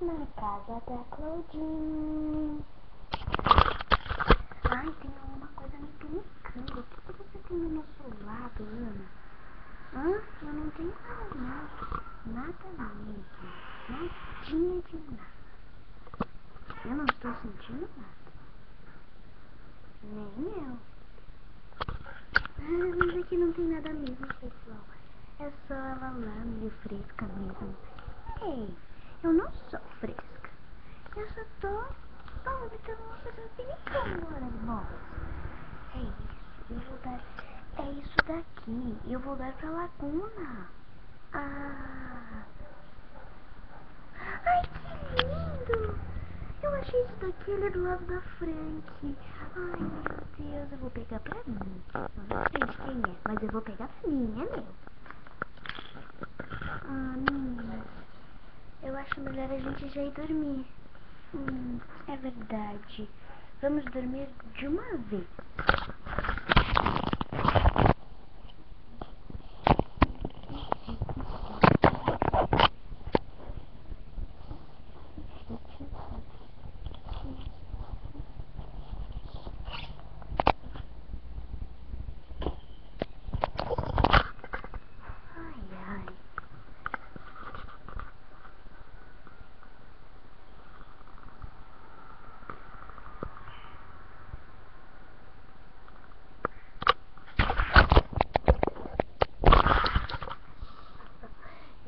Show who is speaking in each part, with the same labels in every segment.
Speaker 1: Na casa da Claudine. Ai, tem alguma coisa me pinicando. O que você tem no nosso lado, Ana? Hã? Eu não tenho nada, não. Nada mesmo. Nadinha de nada. Eu não estou sentindo nada. Nem eu. Mas aqui não tem nada mesmo, pessoal. É só ela lá meio fresca mesmo. Ei, eu não sou fresca. Eu só tô vomitando uma coisa pinicando, olha, bom. É isso, eu vou dar. É isso daqui. Eu vou dar pra Laguna. Ah. Ai, que lindo! Eu achei isso daqui, ele é do lado da Frank. Ai, meu Deus, eu vou pegar pra mim. Eu não sei de quem é, mas eu vou pegar pra mim, é meu. Ah, menina, eu acho melhor a gente já ir dormir. É verdade. Vamos dormir de uma vez.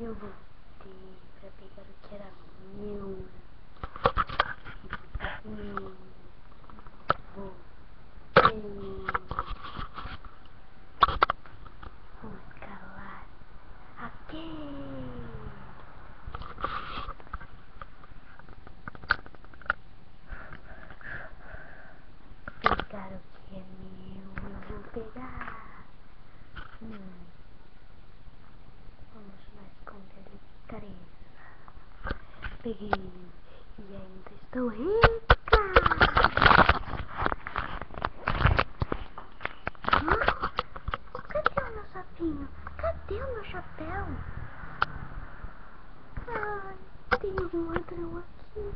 Speaker 1: Eu voltei pra pegar o que era meu. Voltei. Vou escalar. Aqui. Pegar o que é meu. Eu vou pegar. Vamos lá esconder três. Peguei e ainda estou rica. Cadê o meu sapinho? Cadê o meu chapéu? Ai, tem algum ladrão aqui.